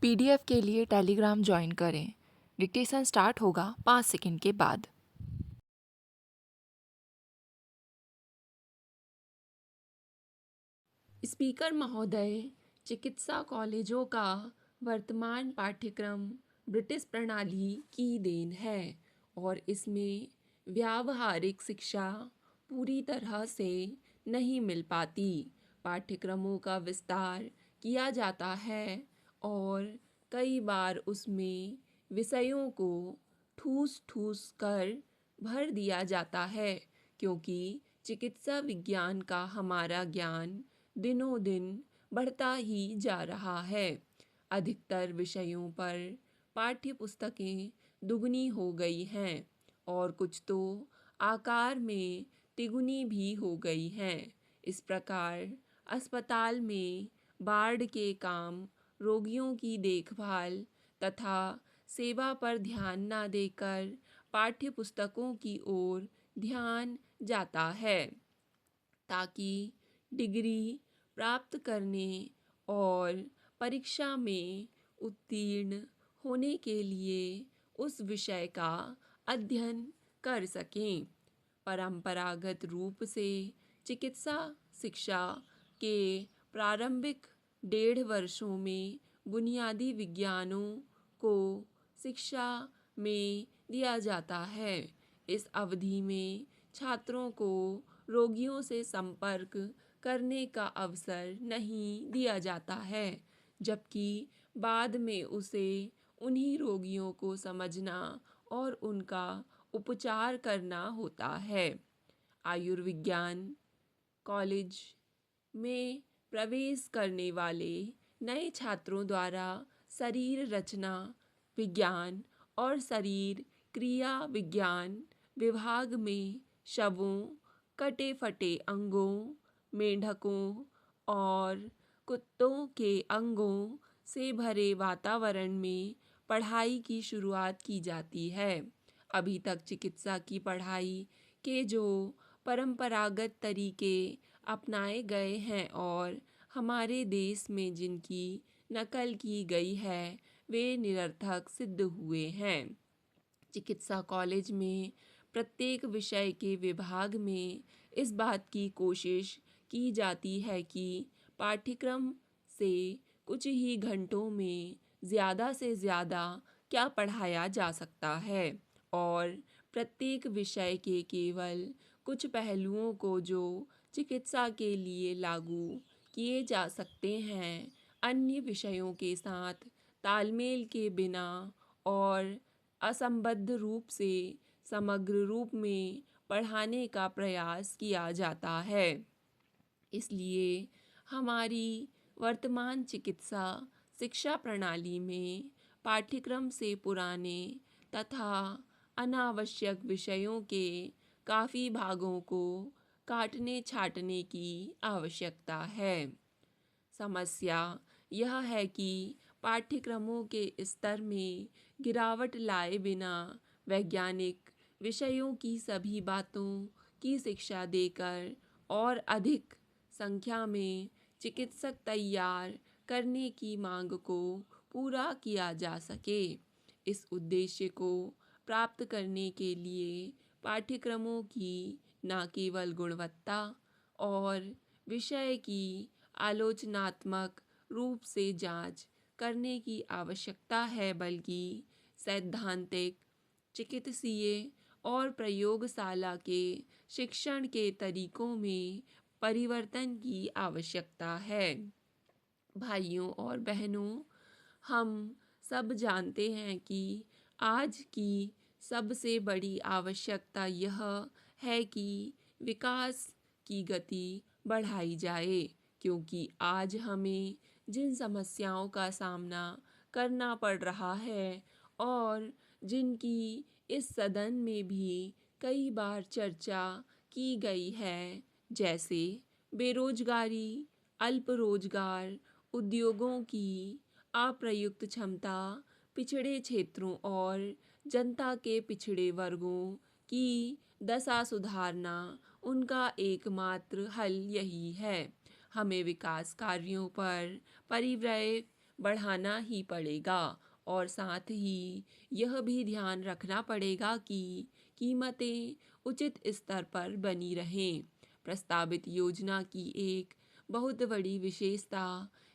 PDF के लिए Telegram join करें। डिक्टेशन स्टार्ट होगा 5 सेकंड के बाद। स्पीकर महोदय, चिकित्सा कॉलेजों का वर्तमान पाठ्यक्रम ब्रिटिश प्रणाली की देन है और इसमें व्यावहारिक शिक्षा पूरी तरह से नहीं मिल पाती। पाठ्यक्रमों का विस्तार किया जाता है और कई बार उसमें विषयों को ठूस ठूस कर भर दिया जाता है, क्योंकि चिकित्सा विज्ञान का हमारा ज्ञान दिनों दिन बढ़ता ही जा रहा है। अधिकतर विषयों पर पाठ्य पुस्तकें दुगनी हो गई हैं और कुछ तो आकार में तिगुनी भी हो गई हैं। इस प्रकार अस्पताल में वार्ड के काम, रोगियों की देखभाल तथा सेवा पर ध्यान न देकर पाठ्य पुस्तकों की ओर ध्यान जाता है, ताकि डिग्री प्राप्त करने और परीक्षा में उत्तीर्ण होने के लिए उस विषय का अध्ययन कर सकें। परंपरागत रूप से चिकित्सा शिक्षा के प्रारंभिक 1.5 वर्षों में बुनियादी विज्ञानों को शिक्षा में दिया जाता है। इस अवधि में छात्रों को रोगियों से संपर्क करने का अवसर नहीं दिया जाता है, जबकि बाद में उसे उन्हीं रोगियों को समझना और उनका उपचार करना होता है। आयुर्विज्ञान कॉलेज में प्रवेश करने वाले नए छात्रों द्वारा शरीर रचना विज्ञान और शरीर क्रिया विज्ञान विभाग में शवों, कटे फटे अंगों, मेंढकों और कुत्तों के अंगों से भरे वातावरण में पढ़ाई की शुरुआत की जाती है। अभी तक चिकित्सा की पढ़ाई के जो परंपरागत तरीके अपनाए गए हैं और हमारे देश में जिनकी नकल की गई है, वे निरर्थक सिद्ध हुए हैं। चिकित्सा कॉलेज में प्रत्येक विषय के विभाग में इस बात की कोशिश की जाती है कि पाठ्यक्रम से कुछ ही घंटों में ज़्यादा से ज़्यादा क्या पढ़ाया जा सकता है और प्रत्येक विषय के केवल कुछ पहलुओं को जो चिकित्सा के लिए लागू किए जा सकते हैं, अन्य विषयों के साथ तालमेल के बिना और असंबद्ध रूप से समग्र रूप में पढ़ाने का प्रयास किया जाता है। इसलिए हमारी वर्तमान चिकित्सा शिक्षा प्रणाली में पाठ्यक्रम से पुराने तथा अनावश्यक विषयों के काफ़ी भागों को काटने छाँटने की आवश्यकता है। समस्या यह है कि पाठ्यक्रमों के स्तर में गिरावट लाए बिना वैज्ञानिक विषयों की सभी बातों की शिक्षा देकर और अधिक संख्या में चिकित्सक तैयार करने की मांग को पूरा किया जा सके। इस उद्देश्य को प्राप्त करने के लिए पाठ्यक्रमों की न केवल गुणवत्ता और विषय की आलोचनात्मक रूप से जांच करने की आवश्यकता है, बल्कि सैद्धांतिक, चिकित्सीय और प्रयोगशाला के शिक्षण के तरीकों में परिवर्तन की आवश्यकता है। भाइयों और बहनों, हम सब जानते हैं कि आज की सबसे बड़ी आवश्यकता यह है कि विकास की गति बढ़ाई जाए, क्योंकि आज हमें जिन समस्याओं का सामना करना पड़ रहा है और जिनकी इस सदन में भी कई बार चर्चा की गई है, जैसे बेरोजगारी, अल्प रोजगार, उद्योगों की अप्रयुक्त क्षमता, पिछड़े क्षेत्रों और जनता के पिछड़े वर्गों की दशा सुधारना, उनका एकमात्र हल यही है। हमें विकास कार्यों पर परिव्यय बढ़ाना ही पड़ेगा और साथ ही यह भी ध्यान रखना पड़ेगा कि कीमतें उचित स्तर पर बनी रहें। प्रस्तावित योजना की एक बहुत बड़ी विशेषता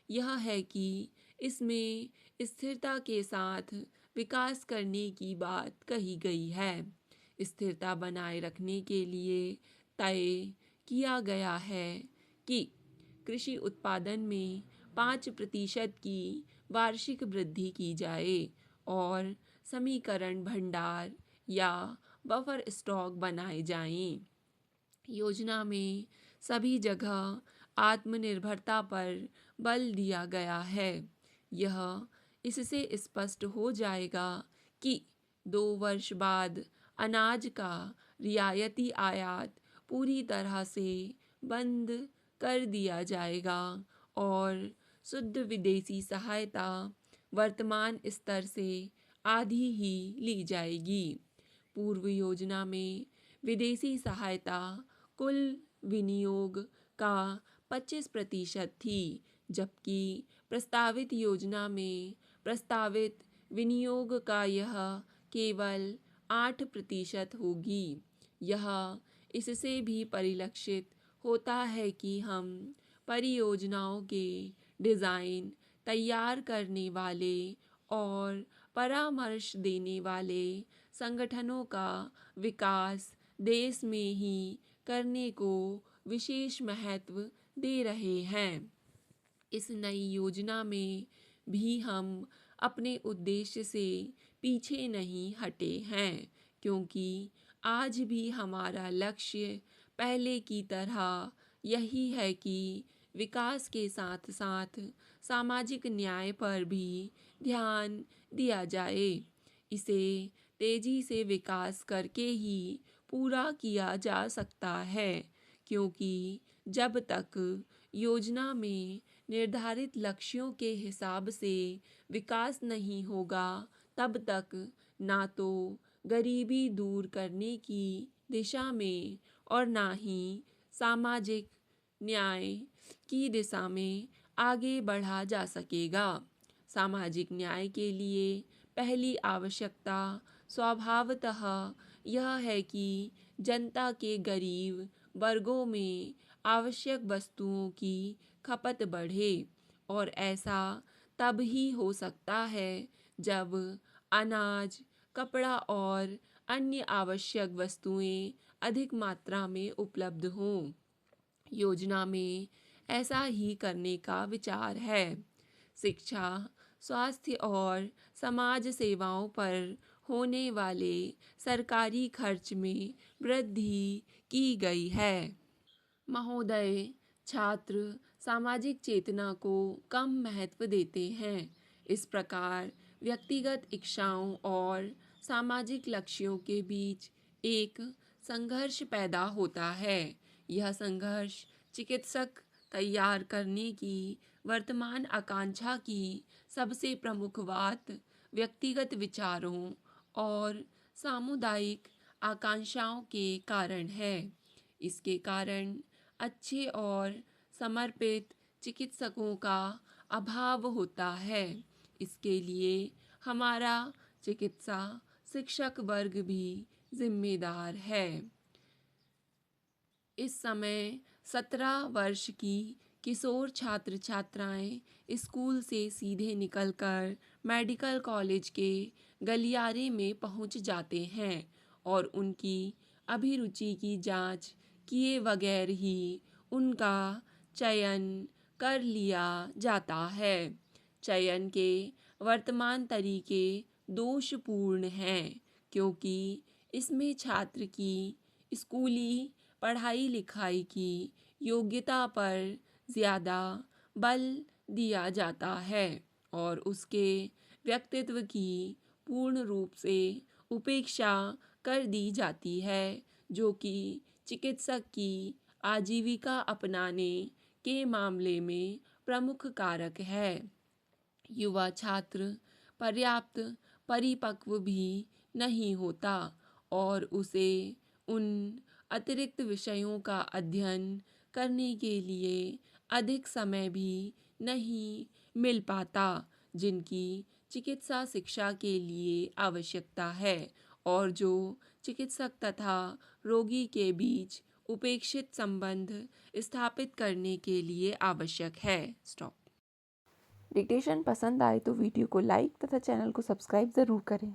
यह है कि इसमें स्थिरता के साथ विकास करने की बात कही गई है। स्थिरता बनाए रखने के लिए तय किया गया है कि कृषि उत्पादन में 5% की वार्षिक वृद्धि की जाए और समीकरण भंडार या बफर स्टॉक बनाए जाएं। योजना में सभी जगह आत्मनिर्भरता पर बल दिया गया है। यह इससे स्पष्ट हो जाएगा कि 2 वर्ष बाद अनाज का रियायती आयात पूरी तरह से बंद कर दिया जाएगा और शुद्ध विदेशी सहायता वर्तमान स्तर से आधी ही ली जाएगी। पूर्व योजना में विदेशी सहायता कुल विनियोग का 25% थी, जबकि प्रस्तावित योजना में प्रस्तावित विनियोग का यह केवल 8% होगी। यह इससे भी परिलक्षित होता है कि हम परियोजनाओं के डिज़ाइन तैयार करने वाले और परामर्श देने वाले संगठनों का विकास देश में ही करने को विशेष महत्व दे रहे हैं। इस नई योजना में भी हम अपने उद्देश्य से पीछे नहीं हटे हैं, क्योंकि आज भी हमारा लक्ष्य पहले की तरह यही है कि विकास के साथ साथ सामाजिक न्याय पर भी ध्यान दिया जाए। इसे तेजी से विकास करके ही पूरा किया जा सकता है, क्योंकि जब तक योजना में निर्धारित लक्ष्यों के हिसाब से विकास नहीं होगा, तब तक ना तो गरीबी दूर करने की दिशा में और ना ही सामाजिक न्याय की दिशा में आगे बढ़ा जा सकेगा। सामाजिक न्याय के लिए पहली आवश्यकता स्वभावतः यह है कि जनता के गरीब वर्गों में आवश्यक वस्तुओं की खपत बढ़े, और ऐसा तब ही हो सकता है जब अनाज, कपड़ा और अन्य आवश्यक वस्तुएं अधिक मात्रा में उपलब्ध हों। योजना में ऐसा ही करने का विचार है। शिक्षा, स्वास्थ्य और समाज सेवाओं पर होने वाले सरकारी खर्च में वृद्धि की गई है। महोदय, छात्र सामाजिक चेतना को कम महत्व देते हैं। इस प्रकार व्यक्तिगत इच्छाओं और सामाजिक लक्ष्यों के बीच एक संघर्ष पैदा होता है। यह संघर्ष चिकित्सक तैयार करने की वर्तमान आकांक्षा की सबसे प्रमुख बात व्यक्तिगत विचारों और सामुदायिक आकांक्षाओं के कारण है। इसके कारण अच्छे और समर्पित चिकित्सकों का अभाव होता है। इसके लिए हमारा चिकित्सा शिक्षक वर्ग भी जिम्मेदार है। इस समय 17 वर्ष की किशोर छात्र छात्राएं स्कूल से सीधे निकलकर मेडिकल कॉलेज के गलियारे में पहुंच जाते हैं और उनकी अभिरुचि की जांच किए बगैर ही उनका चयन कर लिया जाता है। चयन के वर्तमान तरीके दोषपूर्ण हैं, क्योंकि इसमें छात्र की स्कूली पढ़ाई लिखाई की योग्यता पर ज़्यादा बल दिया जाता है और उसके व्यक्तित्व की पूर्ण रूप से उपेक्षा कर दी जाती है, जो कि चिकित्सक की आजीविका अपनाने के मामले में प्रमुख कारक है। युवा छात्र पर्याप्त परिपक्व भी नहीं होता और उसे उन अतिरिक्त विषयों का अध्ययन करने के लिए अधिक समय भी नहीं मिल पाता, जिनकी चिकित्सा शिक्षा के लिए आवश्यकता है और जो चिकित्सक तथा रोगी के बीच उपेक्षित संबंध स्थापित करने के लिए आवश्यक है। स्टॉप। डिक्टेशन पसंद आए तो वीडियो को लाइक तथा चैनल को सब्सक्राइब ज़रूर करें।